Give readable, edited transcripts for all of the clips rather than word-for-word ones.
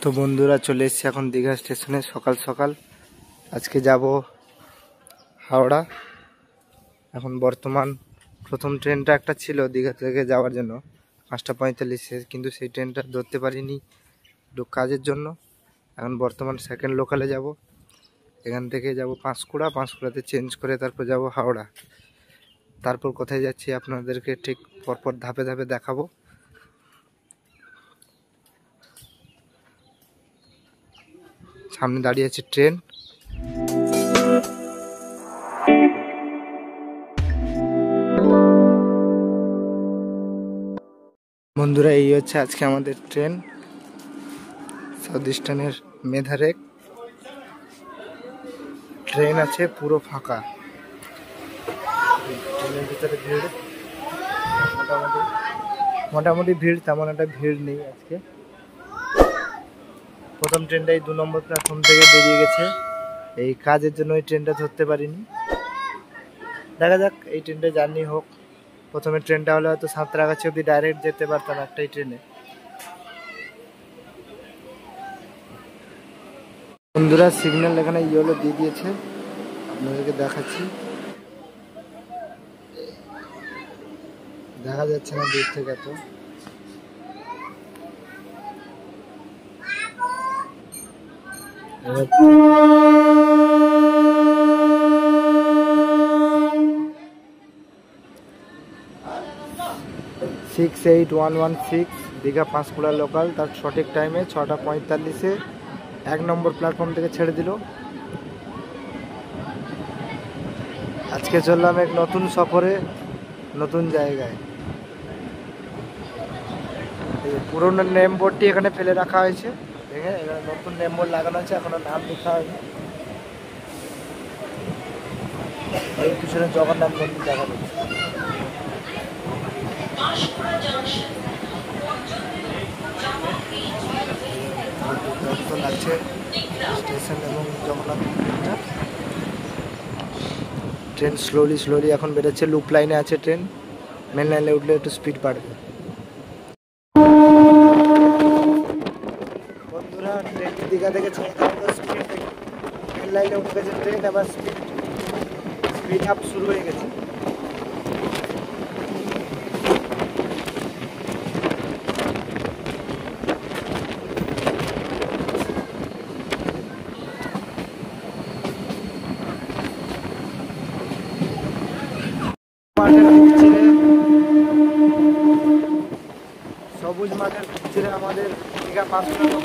তো বন্ধুরা চলে এসেছি এখন দীঘা স্টেশনে সকাল সকাল। আজকে যাব হাওড়া। এখন বর্তমান প্রথম ট্রেনটা একটা ছিল দীঘা থেকে যাওয়ার জন্য 5:45, কিন্তু সেই ট্রেনটা ধরতে পারিনি একটু কাজের জন্য। এখন বর্তমান সেকেন্ড লোকালে যাব। এখান থেকে যাব পাঁশকুড়াতে চেঞ্জ করে তারপর যাব হাওড়া। তারপর কোথায় যাচ্ছি আপনাদেরকে ঠিক পরপর ধাপে ধাপে দেখাবো। সামনে দাঁড়িয়ে আছে ট্রেন। বন্ধুরা এই হচ্ছে আজকে আমাদের ট্রেন, সাউথ ইস্টার্নের মেধারেক ট্রেন আছে, পুরো ফাঁকা। ট্রেনের ভিতরে ভিড় মোটামুটি ভিড়, তেমন একটা ভিড় নেই আজকে। প্রথম ট্রেনটাই 2 নম্বর প্ল্যাটফর্ম থেকে বেরিয়ে গেছে। এই কাজের জন্য এই ট্রেনটা ধরতে পারিনি। দেখা যাক এই ট্রেনটা জার্নি হোক। প্রথমে ট্রেনটা হলে হয়তো সাঁতরাগাছি অব্দি ডাইরেক্ট যেতে পারতাম একটাই ট্রেনে। বন্ধুরা সিগন্যাল এখানে ইয়েলো দিয়ে দিয়েছে, আপনাদেরকে দেখাচ্ছি। দেখা যাচ্ছে না দূর থেকে তো। সিক্স 8116 দীঘা পাঁশকুড়া লোকাল, তার সঠিক টাইমে 6:45-এ 1 নম্বর প্ল্যাটফর্ম থেকে ছেড়ে দিল। আজকে চললাম এক নতুন সফরে, নতুন জায়গায়। পুরোনো নেম বোর্ডটি এখানে ফেলে রাখা হয়েছে, দেখে এখানে নতুন নেম বোর্ড লাগানো আছে, এখনো নাম লেখা হয়নি। এই পিছনে জগন্নাথ মন্দির দেখা যাচ্ছে। লাগছে স্টেশন এবং জগন্নাথ মন্দিরটা। ট্রেন স্লোলি এখন বেরোচ্ছে। লুপ লাইনে আছে ট্রেন, মেন লাইনে উঠলে একটু স্পিড বাড়বে। বন্ধুরা ট্রেনটি দীঘা থেকে স্পিড মেন লাইনে উঠে গেছে ট্রেন, আবার স্পিড আপ শুরু হয়ে গেছে। সবুজ মাঠের ছেড়ে আমাদের দীঘা পাঁশকুড়া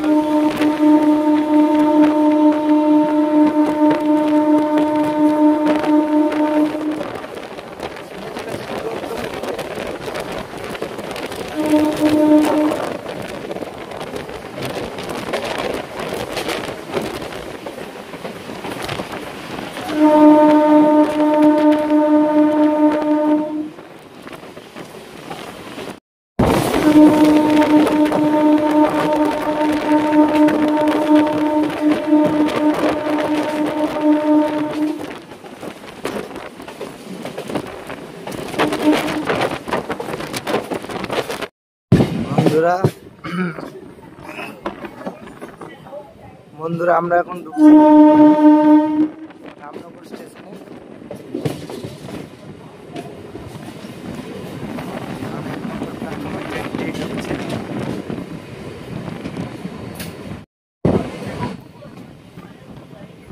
বন্ধুরা আমরা এখন রামনগর স্টেশনে।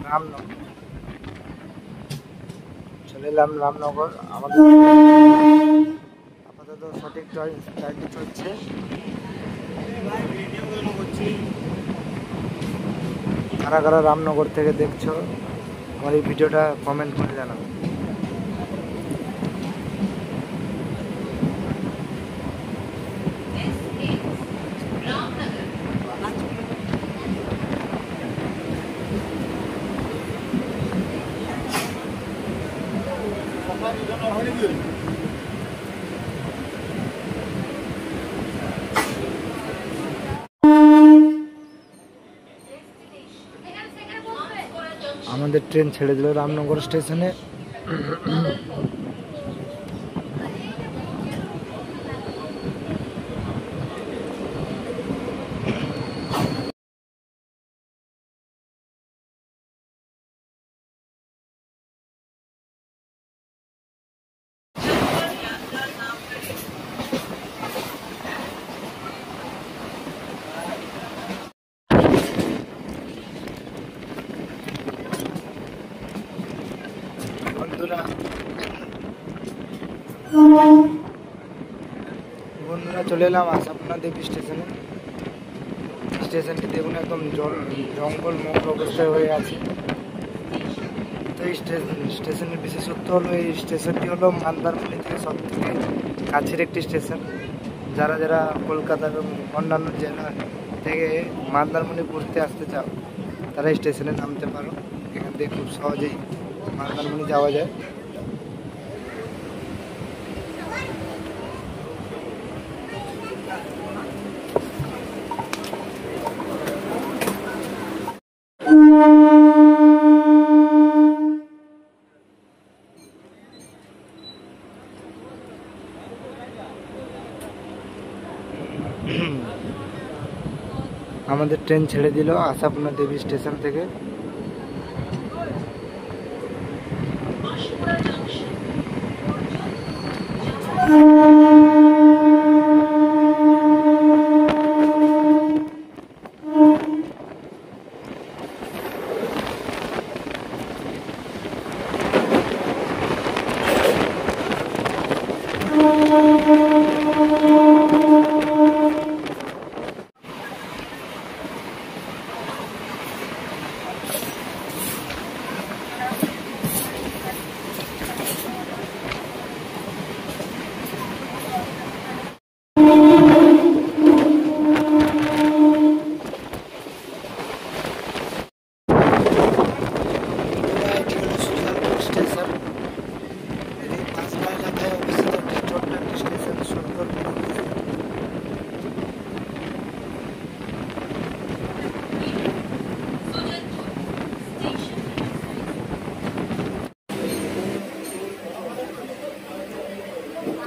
রামনগর চলে এলাম রামনগর। আমাদের আপাতত সঠিক টাইমটি চলছে। কারা কারা রামনগর থেকে দেখছো আমার এই ভিডিওটা কমেন্ট করে জানাবো। আমাদের ট্রেন ছেড়ে দিল রামনগর স্টেশনে। বন্ধুরা চলে এলাম আশাপূর্ণা দেবী স্টেশনে। স্টেশনটি দেখুন একদম জঙ্গল মহল অবস্থায় হয়ে আছে। তো এই স্টেশনের বিশেষত্ব হলো এই স্টেশনটি হলো মন্দারমণি থেকে সব থেকে কাছের একটি স্টেশন। যারা যারা কলকাতা এবং অন্যান্য জেলা থেকে মন্দারমণি ঘুরতে আসতে চাও তারা এই স্টেশনে নামতে পারো। এখান থেকে খুব সহজেই মন্দারমণি যাওয়া যায়। আমাদের ট্রেন ছেড়ে দিল আশাপূর্ণা দেবী স্টেশন থেকে।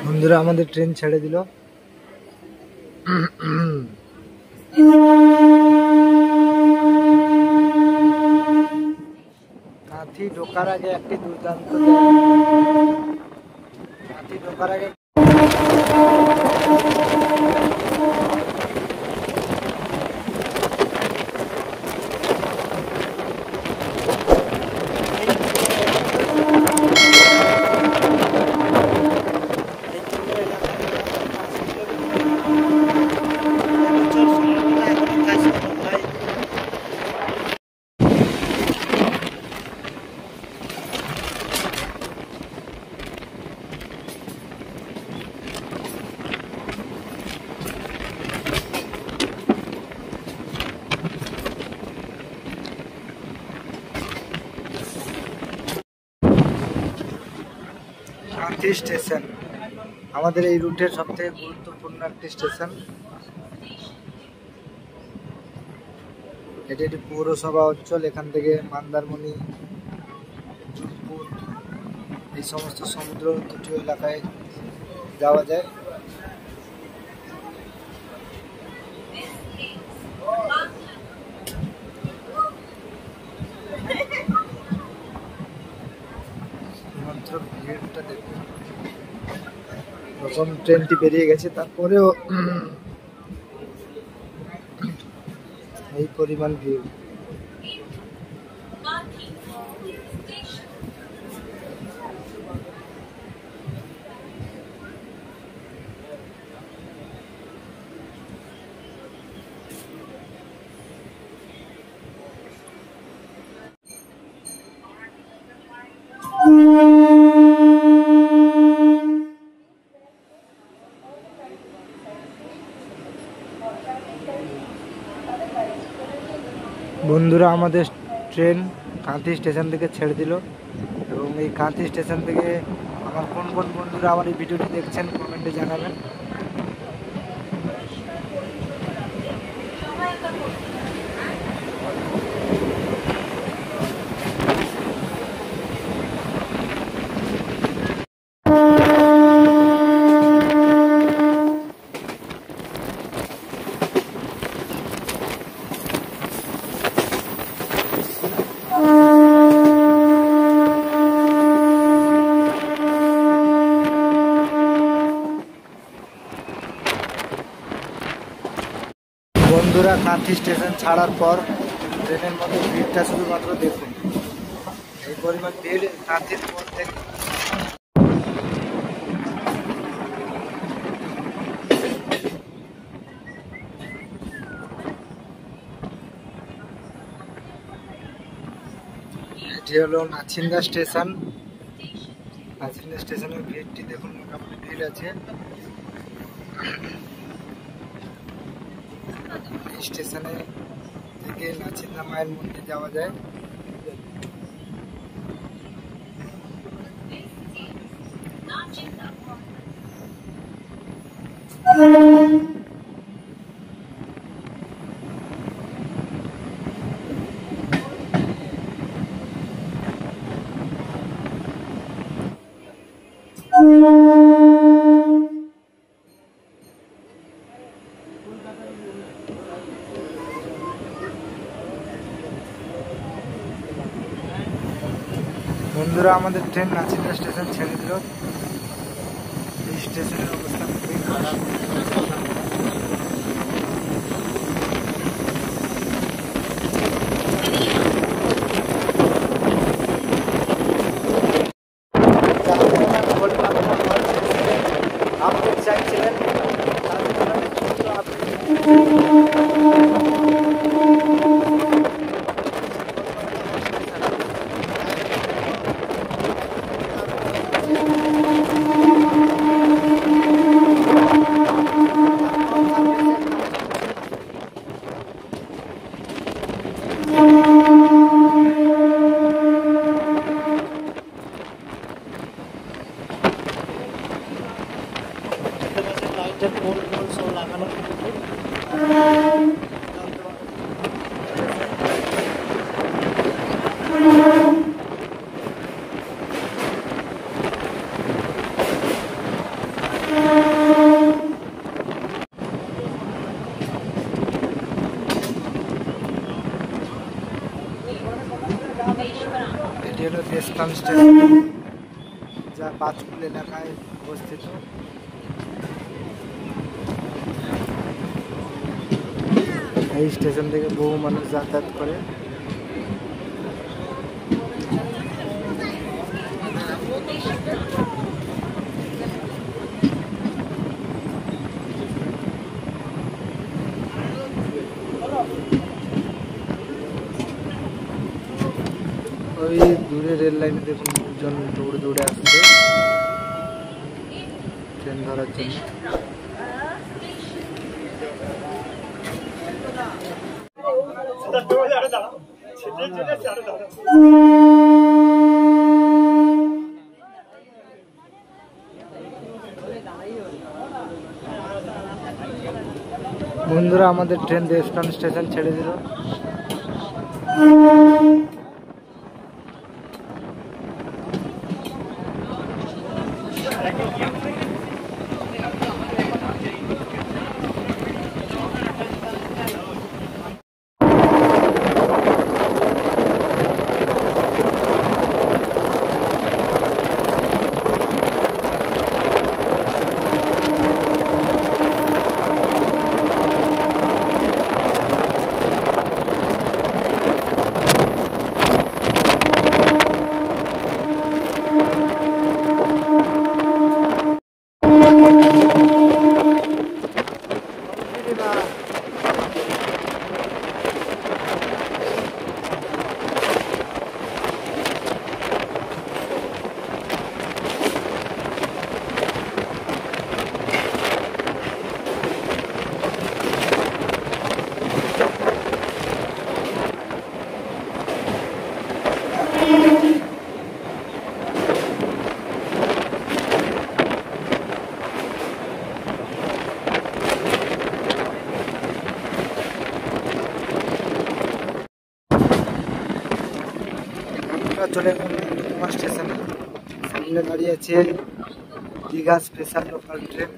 বন্ধুরা আমাদের ট্রেন ছেড়ে দিল। কাঁথি ঢোকার আগে একটি দুর্দান্ত কাঁথি ঢোকার আগে কাঁথি স্টেশন আমাদের এই রুটের সবথেকে গুরুত্বপূর্ণ একটি স্টেশন। এটি একটি পৌরসভা অঞ্চল। এখান থেকে মন্দারমণি, জুনপুর এই সমস্ত সমুদ্র তটীয় এলাকায় যাওয়া যায়। মাত্র ভিড়টা দেখুন। প্রথম ট্রেনটি বেরিয়ে গেছে, তারপরেও এই পরিমাণ ভিড়। বন্ধুরা আমাদের ট্রেন কাঁথি স্টেশন থেকে ছেড়ে দিল এবং এই কাঁথি স্টেশন থেকে আমার কোন কোন বন্ধুরা আমার এই ভিডিওটি দেখছেন কমেন্টে জানাবেন। বন্ধুরা কাঁথি স্টেশন ছাড়ার পর ট্রেনের মধ্যে ভিড়টা শুধুমাত্র দেখুন। এই পরিমাণ ভিড় রাতের পর থেকে। এটি হলো নাচিন্দা স্টেশন। নাচিন্দা স্টেশনের ভিড়টি দেখুন, মোটামুটি ভিড় আছে। এই স্টেশনে থেকে নাচিন্দা মায়ের মন্দির যাওয়া যায়। বন্ধুরা, আমাদের ট্রেন নাচিন্দা স্টেশন ছেড়ে দিল। এই স্টেশনের অবস্থা খুবই খারাপ। আপনি চাইছিলেন এটি হলো দেশপ্রাণ স্টেশন, যা পাঁচকুল এলাকায় অবস্থিত। এই স্টেশন থেকে বহু মানুষ যাতায়াত করে। ওই দূরে রেল লাইনে দেখুন লোকজন দৌড়ে দৌড়ে আসছে ট্রেন ধরার জন্য। বন্ধুরা, আমাদের ট্রেন দেশপ্রাণ স্টেশন ছেড়ে দিল। চলে গেলাম দীঘা স্টেশনে। সামনে দাঁড়িয়ে আছে Digha special local train.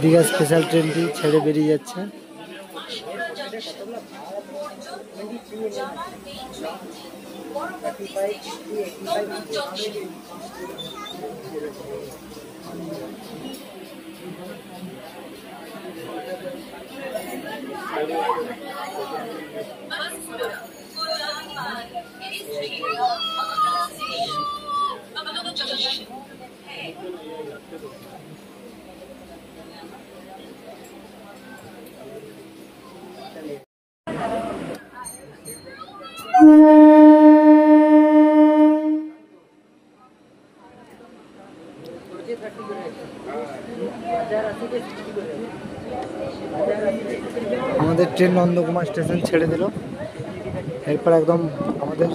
Digha special ট্রেনটি ছেড়ে বেরিয়ে যাচ্ছে। আমাদের ট্রেন নন্দকুমার স্টেশন ছেড়ে দিল। এরপর একদম আমাদের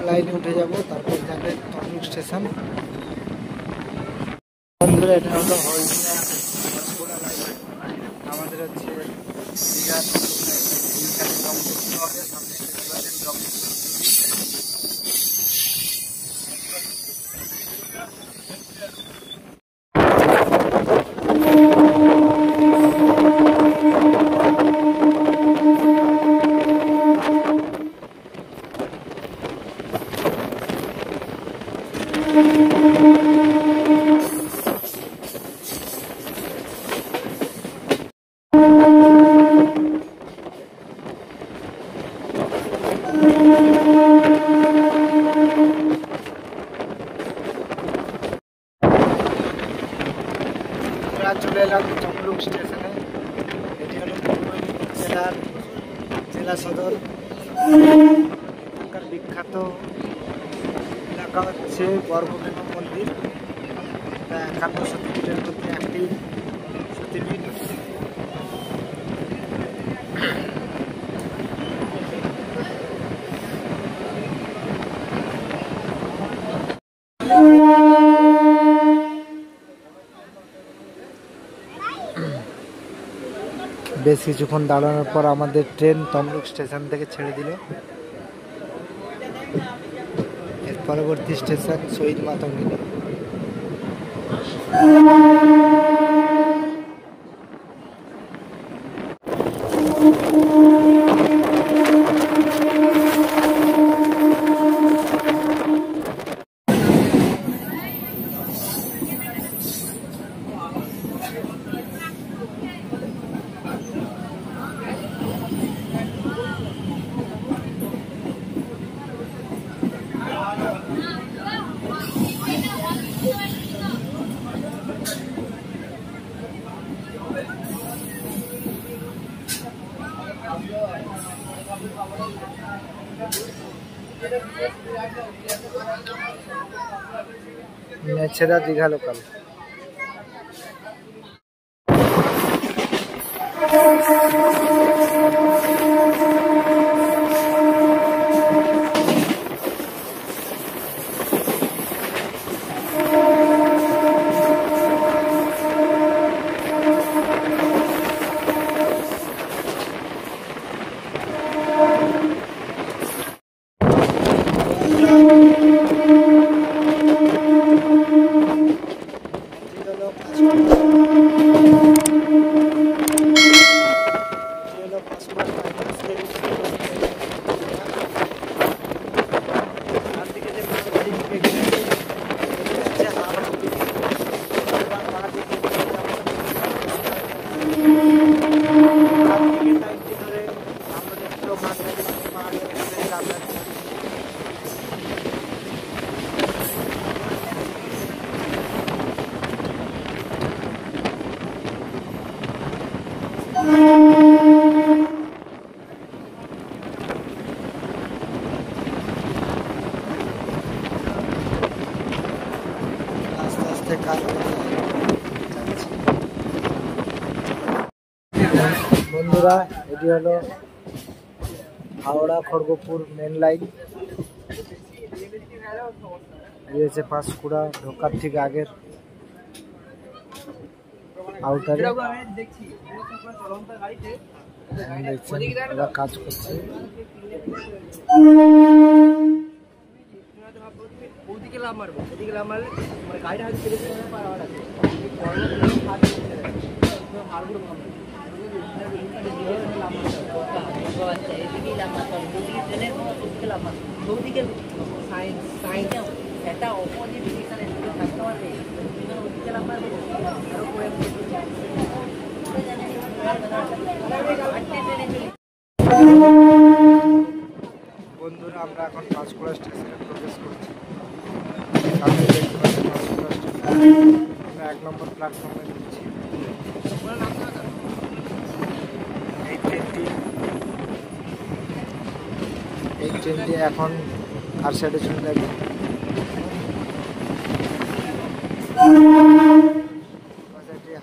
লাইনে উঠে যাব, তারপর যাবে তমলুক স্টেশন। বন্ধুরা, এটা হলো আমাদের হচ্ছে দীঘার চলে এলাম তমলুক স্টেশনে। এটি হলো জেলার জেলা সদর। এখানকার বিখ্যাত এলাকা হচ্ছে গর্ভগৃহ মন্দির। এটা 51 সতীপীঠের মধ্যে একটি সতীপীঠ। বেশ কিছুক্ষণ দাঁড়ানোর পর আমাদের ট্রেন তমলুক স্টেশন থেকে ছেড়ে দিল। এর পরবর্তী স্টেশন শহীদ মাতঙ্গিনী। নেছেদা দীঘা লোকাল। বন্ধুরা, এটি হলো হাওড়া খড়গপুর মেন লাইন। রয়েছে পাঁশকুড়া ঢোকার ঠিক আগের আউটারে। দেখছেন ওরা কাজ করছে। ওদিকে লাভ মারবো, ওদিকে লাভ মারলে গাড়িটা হয়তো বন্ধুরা, আমরা এখন পাঁশকুড়া স্টেশনে প্রবেশ করছি। সামনে দেখতে পাচ্ছি পাঁশকুড়া স্টেশন। আমরা 1 নম্বর প্ল্যাটফর্মে ঢুকছি। এই ট্রেনটি এখন আর সাইডে চলে যাবে।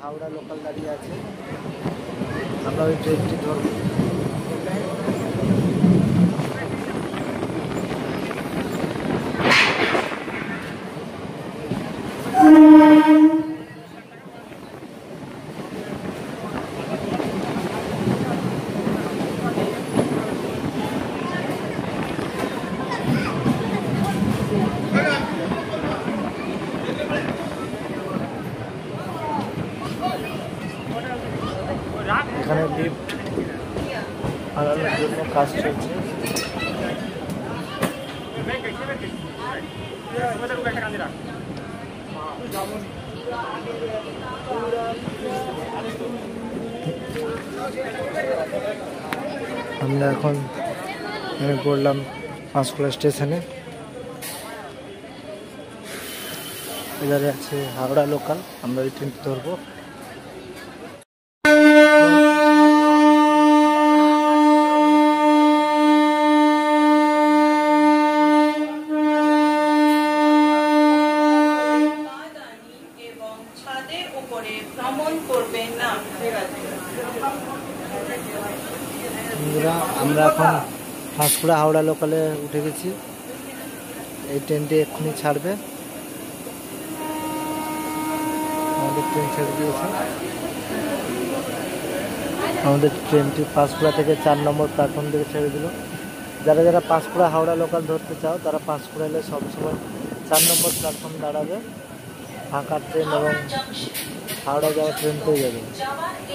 হাওড়া লোকাল দাঁড়িয়ে আছে, আমরা ওই ট্রেনটি ধরব। এখানে লিফট বানানোর জন্য কাজ চলছে। আমরা এখন পড়লাম পাঁশকুড়া স্টেশনে। এবারে আছে হাওড়া লোকাল, আমরা এই ট্রেনটি ধরবো। আমরা এখন পাঁশকুড়া হাওড়া লোকালে উঠে গেছি। এই ট্রেনটি এক্ষুনি ছাড়বে। আমাদের ট্রেন ছেড়ে দিয়েছে। আমাদের ট্রেনটি পাঁশকুড়া থেকে 4 নম্বর প্ল্যাটফর্ম থেকে ছেড়ে দিল। যারা যারা পাঁশকুড়া হাওড়া লোকাল ধরতে চাও তারা পাঁশকুড়া এলে সবসময় 4 নম্বর প্ল্যাটফর্ম দাঁড়াবে। ফাঁকা ট্রেন এবং হাওড়া যাওয়ার ট্রেন পেয়ে যাবে।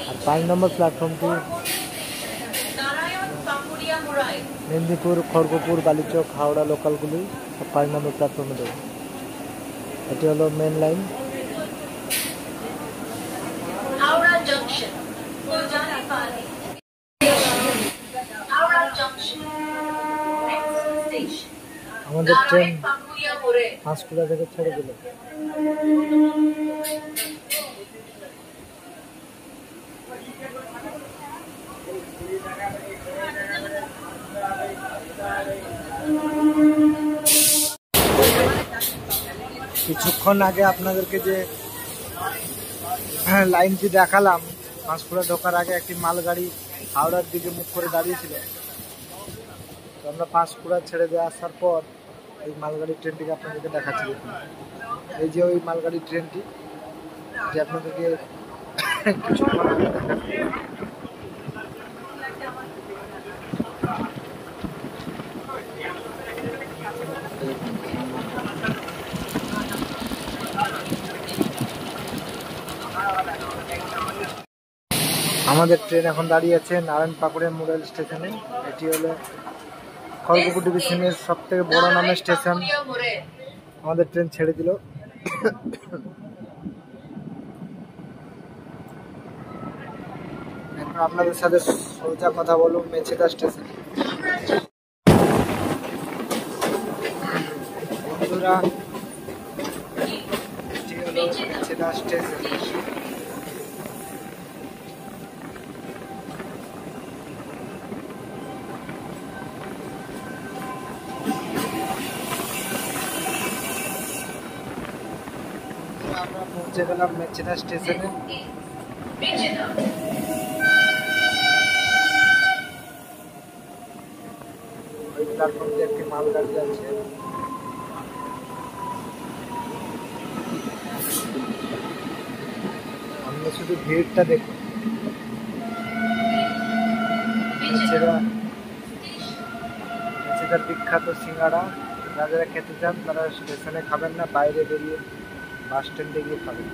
আর 5 নম্বর প্ল্যাটফর্মটি মেদিনীপুর, খড়গপুর, বালিচক, হাওড়া লোকালগুলি 5 নম্বর প্ল্যাটফর্মে দেবে। এটি হলো মেন লাইন। আমাদের ট্রেন পাঁশকুড়া থেকে ছেড়ে দিল। কিছুক্ষণ আগে আপনাদেরকে যে লাইনটি দেখালাম, পাঁশকুড়া ঢোকার আগে একটি মালগাড়ি হাওড়ার দিকে মুখ করে দাঁড়িয়েছিল। তো আমরা পাঁশকুড়া ছেড়ে দিয়ে আসার পর এই মালগাড়ির ট্রেনটিকে আপনাদেরকে দেখাচ্ছি। এই যে ওই মালগাড়ির ট্রেনটি যে আপনাদেরকে কিছুক্ষণ আগে দেখাচ্ছি। আমাদের ট্রেন এখন দাঁড়িয়ে আছে নারায়ণপাকুড়ের মোড়েল স্টেশনে। এটি হলো খড়গপুর ডিভিশনের সব থেকে বড় নামের স্টেশন। আমাদের ট্রেন ছেড়ে দিল। এখন আপনাদের সাথে সোজা কথা বলবো মেছেদা স্টেশন। বন্ধুরা, এটি হলো মেছেদা স্টেশন। আমরা পৌঁছে গেলাম মেছেদা স্টেশনে। ওই প্ল্যাটফর্ম দিয়ে একটি মালগাড়ি যাচ্ছে। আমরা শুধু ভিড়টা দেখুন। মেছেদার বিখ্যাত সিঙ্গাড়া। যারা যারা খেতে চান তারা স্টেশনে খাবেন না, বাইরে বেরিয়ে বাস স্ট্যান্ডে গিয়ে খাবেন।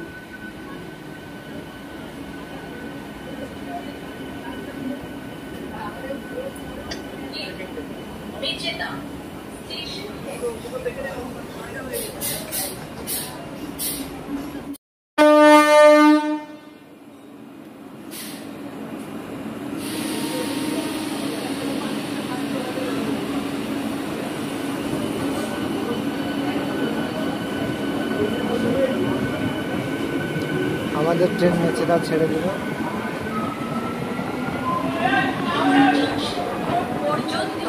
আমাদের ট্রেন মেচেদা ছেড়ে দিল। পর্যন্ত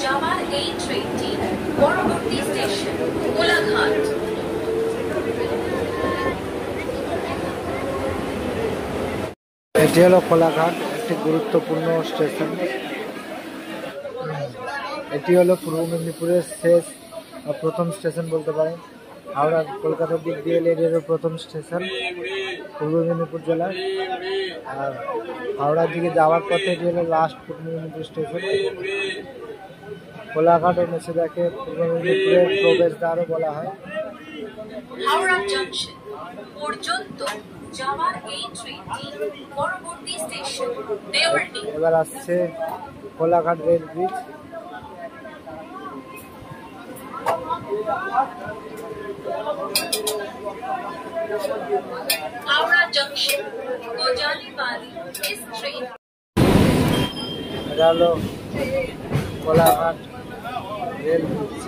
যাওয়ার এই ট্রেনটি পরবর্তী স্টেশন কোলাঘাট। এটি হলো কোলাঘাট, একটি গুরুত্বপূর্ণ স্টেশন। এটি হলো পূর্ব মেদিনীপুরের শেষ প্রথম স্টেশন বলতে পারেন। হাওড়া কলকাতার দিক দিয়ে এলে এর প্রথম স্টেশন পূর্ব মেদিনীপুর জেলার, আর হাওড়ার দিকে যাওয়ার পথে এটি হলো লাস্ট পূর্ব মেদিনীপুর স্টেশন। কোলাঘাট ও মেচেদাকে পূর্ব মেদিনীপুরের প্রবেশদ্বারও বলা হয়। হাওড়া জংশন পর্যন্ত যাওয়ার এই ট্রেনটি পরবর্তী স্টেশন দেওয়ানি। এবার আসছে Kolaghat rail bridge. Howrah junction को जाने वाली इस ट्रेन এটা হলো কোলাঘাট রেল ব্রিজ।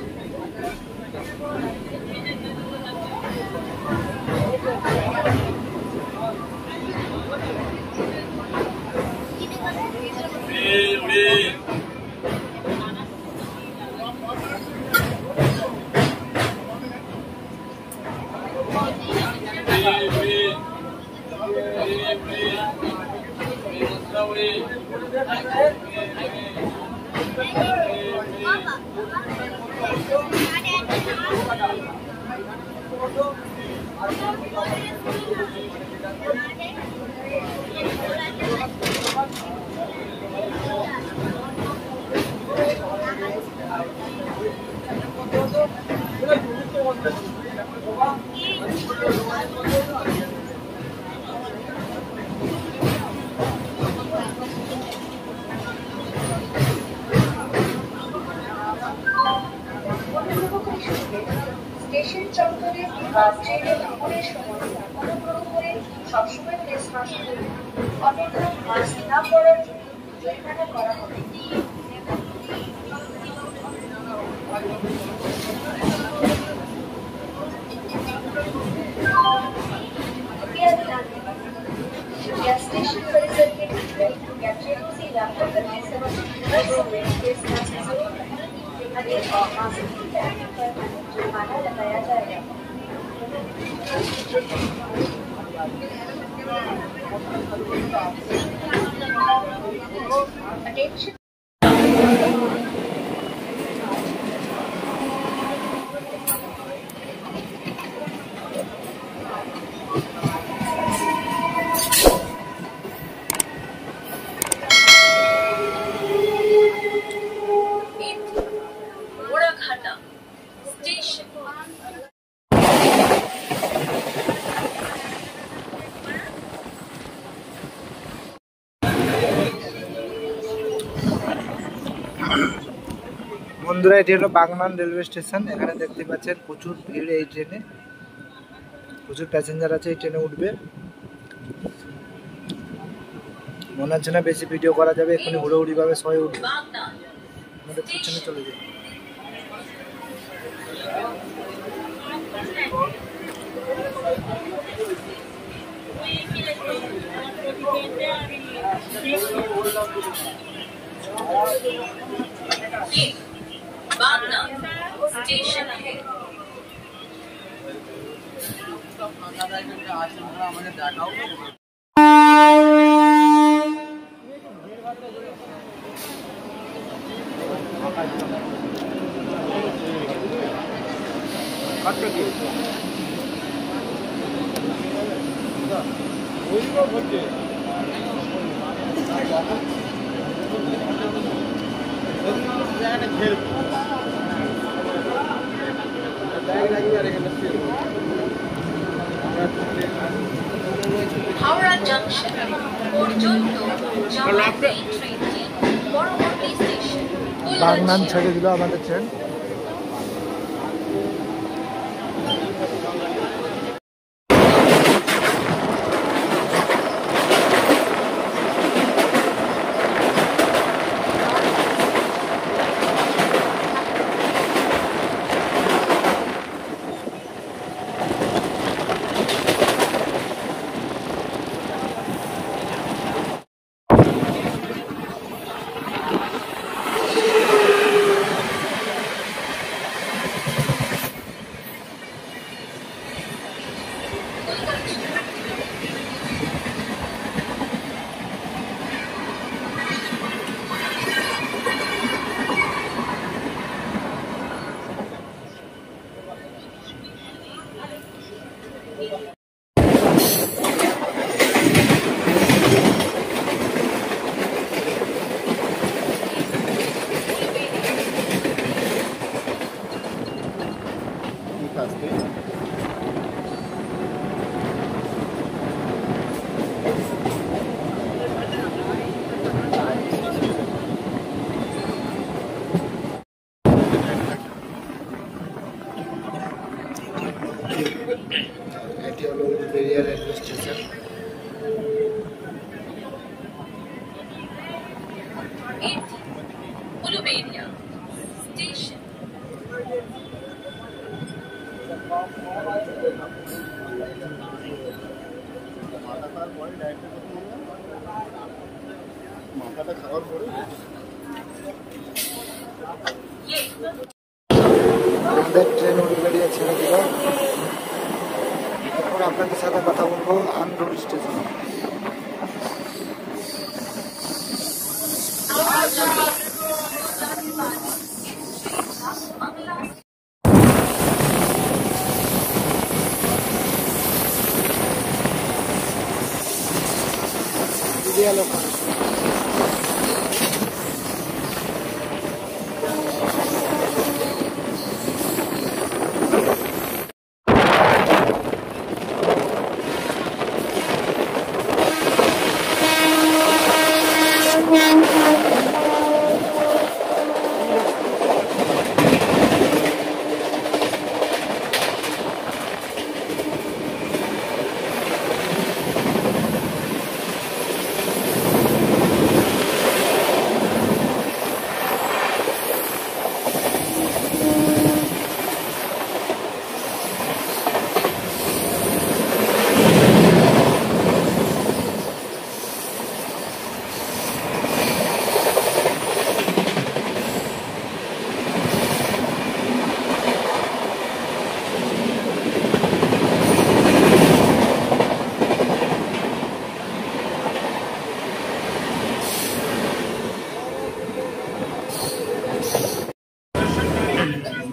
স্টেশন চত্বরে বা ট্রেনে ভ্রমণের সময় অনুগ্রহ করে সবসময় ফেস মাস্ক পরুন, অন্যথা মাস্ক না পরার জন্য জরিমানা করা হবে। या स्टेशन परिसर के भीतर या ट्रेनों से यात्रा करते समय हर समय फेस मास्क जरूर पहनें, अन्यथा मास्क की पहनने पर जुर्माना लगाया जाएगा। Attention. বন্ধুরা, এটি হলো বাগনান রেলওয়ে স্টেশন। এখানে দেখতে পাচ্ছেন প্রচুর ভিড়। এই ট্রেনে প্রচুর প্যাসেঞ্জার আছে, এই ট্রেনে উঠবে। মনে হচ্ছে না বেশি ভিডিও করা যাবে, এখানে হুড়োহুড়ি ভাবে সবাই উঠবে। আমাদের পিছনে চলে যাবে। स्टेशन है। হাওড়া জংশন পর্যন্ত যাওয়ার এই ট্রেনটি পরবর্তী স্টেশন বাগনান ছেড়ে দিল আমাদের ট্রেন। এটি হলো Uluberia railway station. Uluberia station. মাথাটা খাওয়ার পরে আমাদের ট্রেন উলুবেড়িয়া ছেড়ে দিল। এরপর আপনাদের সাথে কথা বলবো আন্দুল স্টেশন।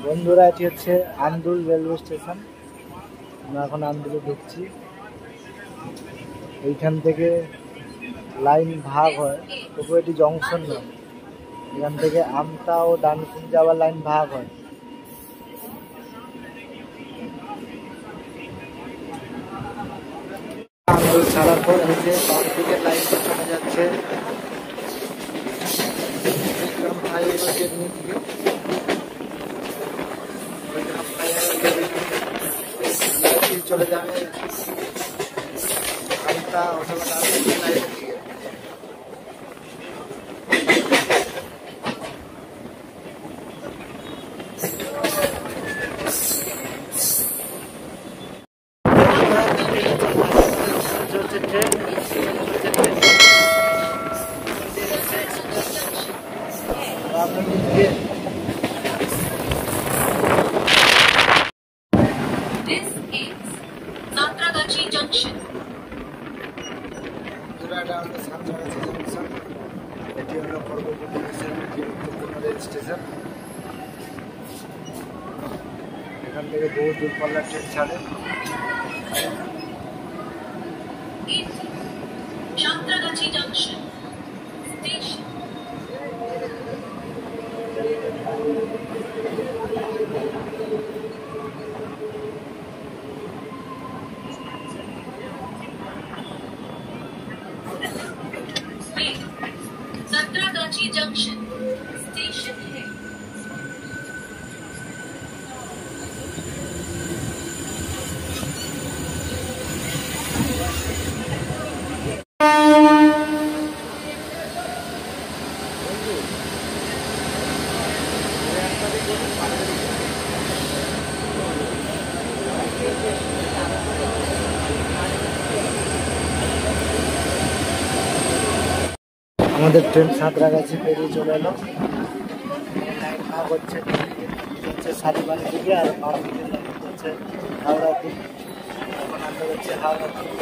বন্ধুরা, এটি হচ্ছে আন্দুল রেলওয়ে স্টেশন। আমরা এখন আন্দুলে ঢুকছি। এইখান থেকে লাইন ভাগ হয়, তবু এটি জংশন নয়। এখান থেকে আমতা ও ডানকুনি যাওয়ার লাইন ভাগ হয়। আন্দুল ছাড়ার পর এই যে বাম দিকের লাইনটা চলে যাচ্ছে চলে যাবে আমতা অথবা ডানকুনি লাইনের দিকে। This is Satragachi Junction. এটি হলো পূর্ববঙ্গের গুরুত্বপূর্ণ রেল স্টেশন। এখান থেকে বহু দূরপাল্লার ট্রেন ছাড়ে। Satragachi Junction Station. Satragachi Junction Station है। আমাদের ট্রেন সাঁতরাগাছি পেরিয়ে চলে এলো। লাইন ভাগ হচ্ছে শালিমার দিকে, আর বাম দিকে লাইন হচ্ছে হাওড়ার দিকে। এখন আমরা হচ্ছে হাওড়ার দিকে।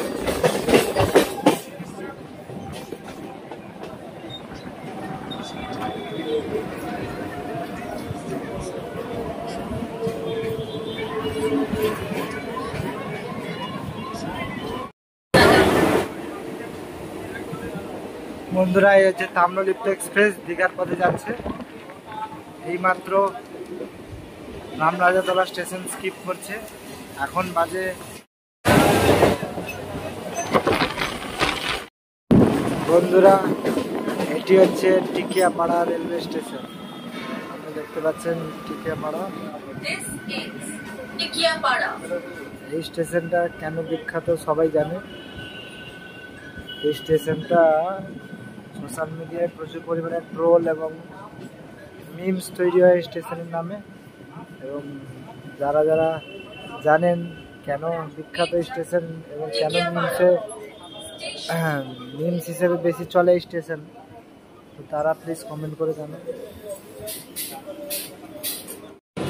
বন্ধুরা, এই হচ্ছে তাম্রলিপ্ত এক্সপ্রেস দীঘার পথে যাচ্ছে। এইমাত্র রামরাজাতলা স্টেশন স্কিপ করছে। এখন বাজে বন্ধুরা, এটি হচ্ছে টিকিয়াপাড়া রেলওয়ে স্টেশন। আপনি দেখতে পাচ্ছেন টিকিয়াপাড়া। এই স্টেশনটা কেন বিখ্যাত সবাই জানে। এই স্টেশনটা সোশ্যাল মিডিয়ায় প্রচুর পরিমাণে ট্রোল এবং মিমস তৈরি হয় স্টেশনের নামে। এবং যারা যারা জানেন কেন বিখ্যাত স্টেশন এবং কেন মিমস হিসেবে বেশি চলে এই স্টেশন, তো তারা প্লিজ কমেন্ট করে জানান।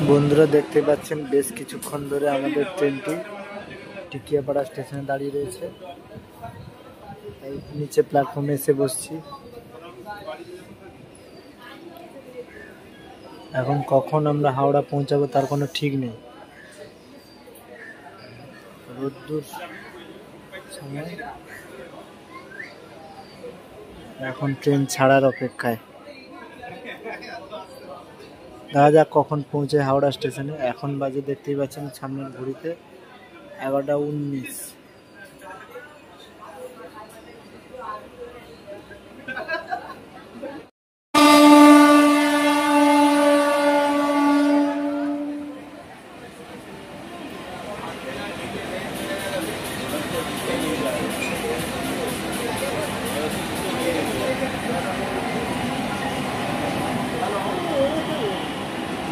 বন্ধুরা, দেখতে পাচ্ছেন বেশ কিছুক্ষণ ধরে আমাদের ট্রেনটি টিকিয়াপাড়া স্টেশনে দাঁড়িয়ে রয়েছে। এই নিচে প্ল্যাটফর্মে এসে বসছি। এখন কখন আমরা হাওড়া পৌঁছাবো তার কোনো ঠিক নেই। রোদ্দুর সময় এখন ট্রেন ছাড়ার অপেক্ষায়। দেখা যাক কখন পৌঁছে হাওড়া স্টেশনে। এখন বাজে দেখতেই পাচ্ছেন সামনের ঘড়িতে 11:19।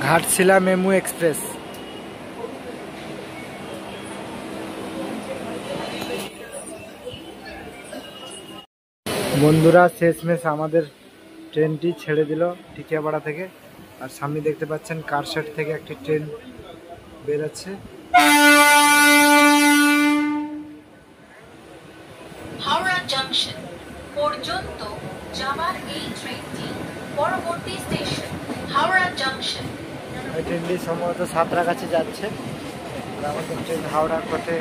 ঘাটশিলা মেমু এক্সপ্রেস। বন্ধুরা, শেষমেশ আমাদের ট্রেনটি ছেড়ে দিল টিকিয়াপাড়া থেকে। আর সামনে দেখতে পাচ্ছেন কারশেড থেকে একটি ট্রেন বেরোচ্ছে। হাওড়া জংশন পর্যন্ত যাওয়ার এই ট্রেনটি পরবর্তী স্টেশন হাওড়া জংশন। এই ট্রেনটি সম্ভবত সাঁতরাগাছি যাচ্ছে। আর আমাদের ট্রেন হাওড়ার পথে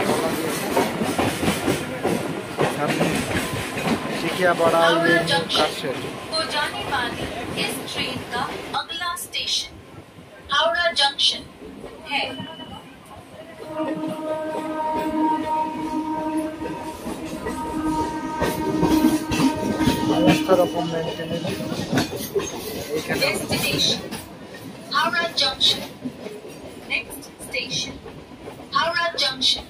রওনা দিয়েছে। সামনে টিকিয়াপাড়া কারশেড। को जाने वाली इस ट्रेन का अगला स्टेशन हावड़ा जंक्शन है। সমস্ত রকম মেনটেনেন্স এইখানে। Destination Howrah junction. Next station Howrah junction.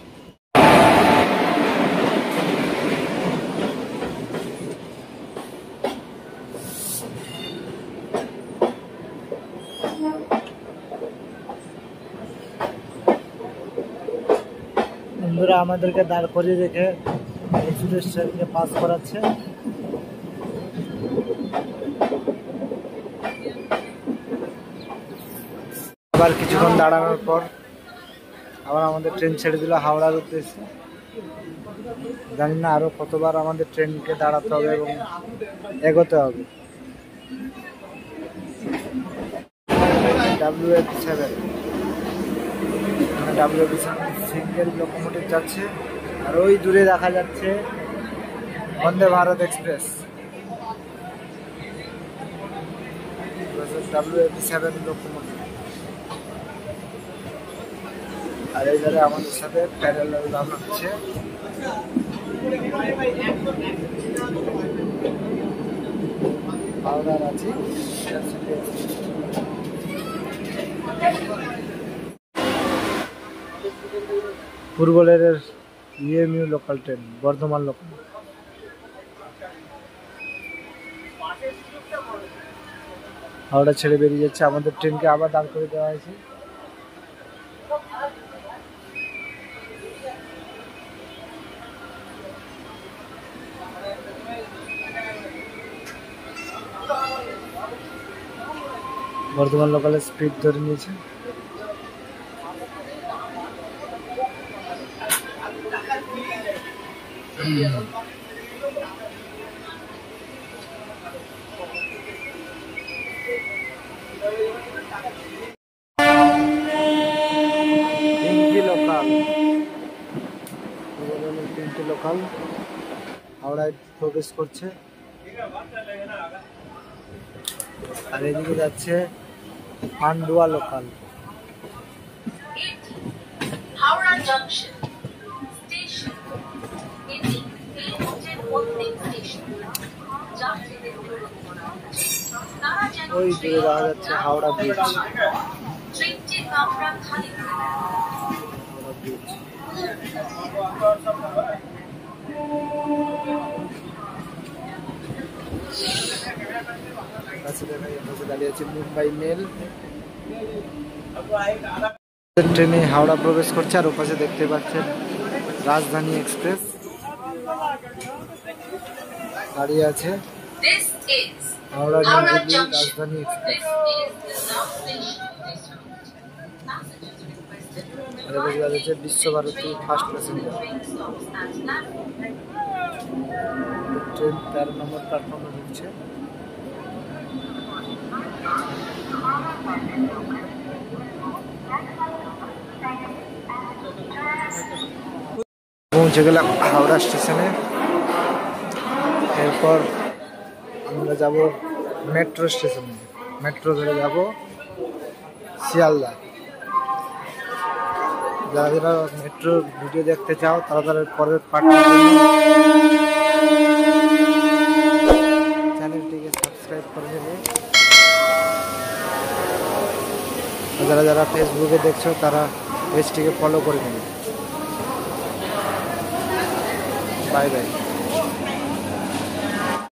বন্ধুরা, আমাদেরকে দাঁড় করিয়ে রেখে এক্সপ্রেস ট্রেনকে পাস করাচ্ছে। আবার কিছুক্ষণ দাঁড়ানোর পর আবার আমাদের ট্রেন ছেড়ে দিল হাওড়ার উদ্দেশ্যে। জানি না আরো কতবার আমাদের ট্রেনকে দাঁড়াতে হবে এবং এগোতে হবে। WF7 সিঙ্গেল লোকোমোটিভ যাচ্ছে। আর ওই দূরে দেখা যাচ্ছে Vande Bharat express. WF7 locomotive. আর এই ধারে আমাদের সাথে প্যারালাল রান হচ্ছে। হাওড়ার আছি পূর্ব রেলের EMU local train Bardhaman local. Howrah ছেড়ে বেরিয়ে যাচ্ছে। আমাদের ট্রেনকে আবার দাঁড় করে দেওয়া হয়েছে। বর্ধমান লোকালের স্পিড ধরে নিয়েছে। তিনটি লোকাল হাওড়ায় প্রবেশ করছে, আর এদিকে যাচ্ছে Pandua local. Howrah junction station এটি এই রুটের প্রত্যেক স্টেশন যাত্রীদের অনুরোধ করা হচ্ছে তারা যেন ওই দূরে দেখা যাচ্ছে হাওড়া ব্রিজ। ট্রেনটি কামরা খালি করে দেয়। হাওড়া ব্রিজ। কাছে দেখা যাচ্ছে দাঁড়িয়ে আছে মুম্বাই মেল। ট্রেনে হাওড়া প্রবেশ করছে, আর ওপাশে দেখতে পাচ্ছেন রাজধানী এক্সপ্রেস দাঁড়িয়ে আছে। This is Howrah Howrah new Delhi Junction. রাজধানী express. This is the last station of this route. Passengers requested to আর এদিকে দেখা যাচ্ছে Biswabharati fast passenger train stops at platform. Train 13 নম্বর প্ল্যাটফর্মে ঢুকছে। পৌঁছে গেলাম হাওড়া স্টেশনে। এরপর আমরা যাব মেট্রো স্টেশনে, মেট্রো ধরে যাব শিয়ালদা। যারা যারা মেট্রোর ভিডিও দেখতে চাও তারা তারা পরের পার্টের জন্য চ্যানেলটিকে সাবস্ক্রাইব করে নেবে। যারা যারা ফেসবুকে দেখছো তারা পেজটিকে ফলো করে নেবে। Bye bye.